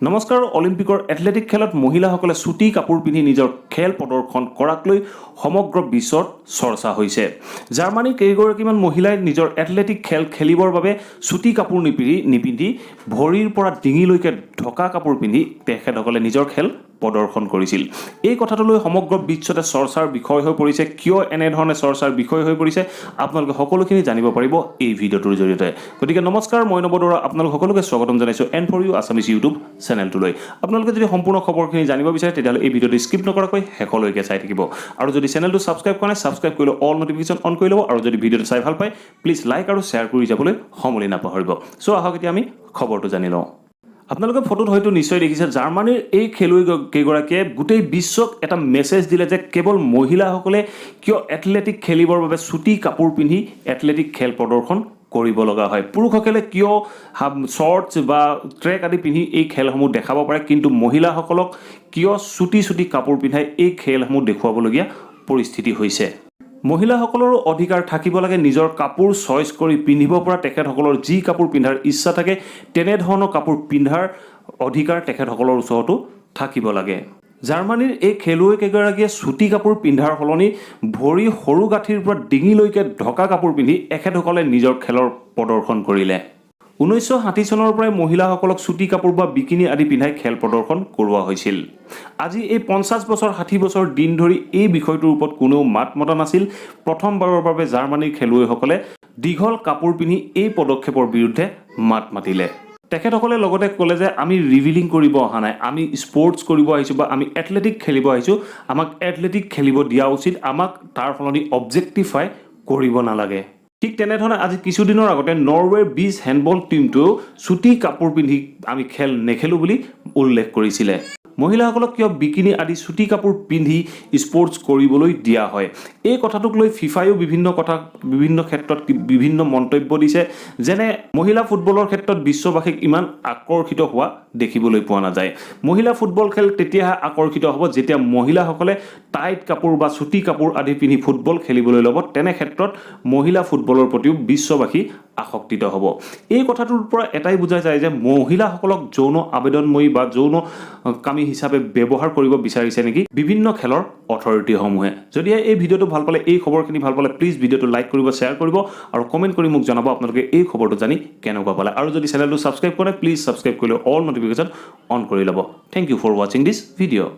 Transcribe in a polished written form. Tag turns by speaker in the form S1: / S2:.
S1: নমস্কাৰ অলিম্পিকৰ এথলেটিক খেলত মহিলাসকলে ছুটি কাপোৰ পিন্ধি নিজৰ খেল প্ৰদৰ্শন কৰাক লৈ সমগ্ৰ বিশ্বত চৰ্চা হৈছে। জাৰ্মানীৰ কেইগৰাকীমান মহিলাই নিজৰ এথলেটিক খেল খেলিবৰ বাবে ছুটি কাপোৰ নিপিন্ধি ভৰিৰ পৰা ডিঙিলৈকে ঢকা কাপোৰ পিন্ধি তেখেতসকলে নিজৰ খেল প্ৰদৰ্শন কৰিছিল। এই কথাটো লৈ সমগ্ৰ বিশ্বতে চৰ্চাৰ বিষয় হৈ পৰিছে। কিয় এনেধৰণে চৰ্চাৰ বিষয় হৈ পৰিছে আপোনালোকে সকলোখিনি জানিব পাৰিব এই ভিডিঅ'টোৰ জৰিয়তে। গতিকে নমস্কাৰ, মই নৱ বৰুৱা আপোনালোক সকলোকে স্বাগতম জনাইছোঁ N4U আছামিজ ইউটিউব চেনেলটোলৈ। আপোনালোকে যদি সম্পূৰ্ণ খবৰখিনি জানিব বিচাৰে তেতিয়াহ'লে এই ভিডিঅ'টো স্কিপ নকৰাকৈ শেষলৈকে চাই থাকিব। আৰু যদি চেনেলটো ছাবস্ক্ৰাইব কৰা নাই ছাবস্ক্ৰাইব কৰি লওক, অল নটিফিকেশ্যন অন কৰি ল'ব। আৰু যদি ভিডিঅ'টো চাই ভাল পায় প্লিজ লাইক আৰু শ্বেয়াৰ কৰি যাবলৈ সমূলি নাপাহৰিব। চ' আহক এতিয়া আমি খবৰটো জানি লওঁ। আপোনালোকে ফটোত হয়তো নিশ্চয় দেখিছে, জাৰ্মানীৰ এই খেলুৱৈকেইগৰাকীয়ে গোটেই বিশ্বক এটা মেছেজ দিলে যে কেৱল মহিলাসকলে কিয় এথলেটিক খেলিবৰ বাবে ছুটি কাপোৰ পিন্ধি এথলেটিক খেল প্ৰদৰ্শন কৰিব লগা হয়। পুৰুষসকলে কিয় শ্বৰ্টছ বা ট্ৰেক আদি পিন্ধি এই খেলসমূহ দেখাব পাৰে, কিন্তু মহিলাসকলক কিয় ছুটি কাপোৰ পিন্ধাই এই খেলসমূহ দেখুৱাবলগীয়া পৰিস্থিতি হৈছে। মহিলাসকলৰো অধিকাৰ থাকিব লাগে নিজৰ কাপোৰ চইচ কৰি পিন্ধিব পৰা। তেখেতসকলৰ যি কাপোৰ পিন্ধাৰ ইচ্ছা থাকে তেনেধৰণৰ কাপোৰ পিন্ধাৰ অধিকাৰ তেখেতসকলৰ ওচৰতো থাকিব লাগে। জাৰ্মানীৰ এই খেলুৱৈকেইগৰাকীয়ে ছুটি কাপোৰ পিন্ধাৰ সলনি ভৰি সৰু গাঁঠিৰ পৰা ডিঙিলৈকে ঢকা কাপোৰ পিন্ধি এখেতসকলে নিজৰ খেলৰ প্ৰদৰ্শন কৰিলে। 1960 চনৰ পৰাই মহিলাসকলক ছুটি কাপোৰ বা বিকিনি আদি পিন্ধাই খেল প্ৰদৰ্শন কৰোৱা হৈছিল। আজি এই 50 বছৰ 60 বছৰ দিন ধৰি এই বিষয়টোৰ ওপৰত কোনেও মাত মতা নাছিল। প্ৰথমবাৰৰ বাবে জাৰ্মানীৰ খেলুৱৈসকলে দীঘল কাপোৰ পিন্ধি এই পদক্ষেপৰ বিৰুদ্ধে মাত মাতিলে। তেখেতসকলে লগতে ক'লে যে আমি ৰিভিলিং কৰিব অহা নাই, আমি স্পৰ্টছ কৰিব আহিছোঁ বা আমি এথলেটিক খেলিব আহিছোঁ। আমাক এথলেটিক খেলিব দিয়া উচিত, আমাক তাৰ সলনি অবজেক্টিফাই কৰিব নালাগে। ঠিক তেনেধৰণে আজি কিছুদিনৰ আগতে নৰৱেৰ বিচ হেণ্ডবল টীমটোৱেও ছুটি কাপোৰ পিন্ধি আমি খেল নেখেলোঁ বুলি উল্লেখ কৰিছিলে। মহিলাসকলক কিয় বিকিনি আদি ছুটি কাপোৰ পিন্ধি স্পৰ্টছ কৰিবলৈ দিয়া হয়, এই কথাটোক লৈ ফিফায়ো বিভিন্ন ক্ষেত্ৰত বিভিন্ন মন্তব্য দিছে। যেনে মহিলা ফুটবলৰ ক্ষেত্ৰত বিশ্ববাসীক ইমান আকৰ্ষিত হোৱা দেখিবলৈ পোৱা নাযায়। মহিলা ফুটবল খেল তেতিয়াহে আকৰ্ষিত হ'ব যেতিয়া মহিলাসকলে টাইট কাপোৰ বা ছুটি কাপোৰ আদি পিন্ধি ফুটবল খেলিবলৈ ল'ব। তেনে ক্ষেত্ৰত মহিলা ফুটবলৰ প্ৰতিও বিশ্ববাসী আসক্তিত হ'ব। এই কথাটোৰ পৰা এটাই বুজা যায় যে মহিলাসকলক যৌন আবেদনময়ী বা যৌন কামী হিচাপে ব্যৱহাৰ কৰিব বিচাৰিছে নেকি বিভিন্ন খেলৰ অথৰিটিসমূহে। যদিহে এই ভিডিঅ'টো ভাল পালে, এই খবৰখিনি ভাল পালে প্লিজ ভিডিঅ'টো লাইক কৰিব, শ্বেয়াৰ কৰিব আৰু কমেণ্ট কৰি মোক জনাব আপোনালোকে এই খবৰটো জানি কেনেকুৱা পালে। আৰু যদি চেনেলটো ছাবস্ক্ৰাইব কৰে প্লিজ ছাবস্ক্ৰাইব কৰি অল নটিফিকেশ্যন অন কৰি ল'ব। থেংক ইউ ফৰ ৱাচিং দিছ ভিডিঅ'।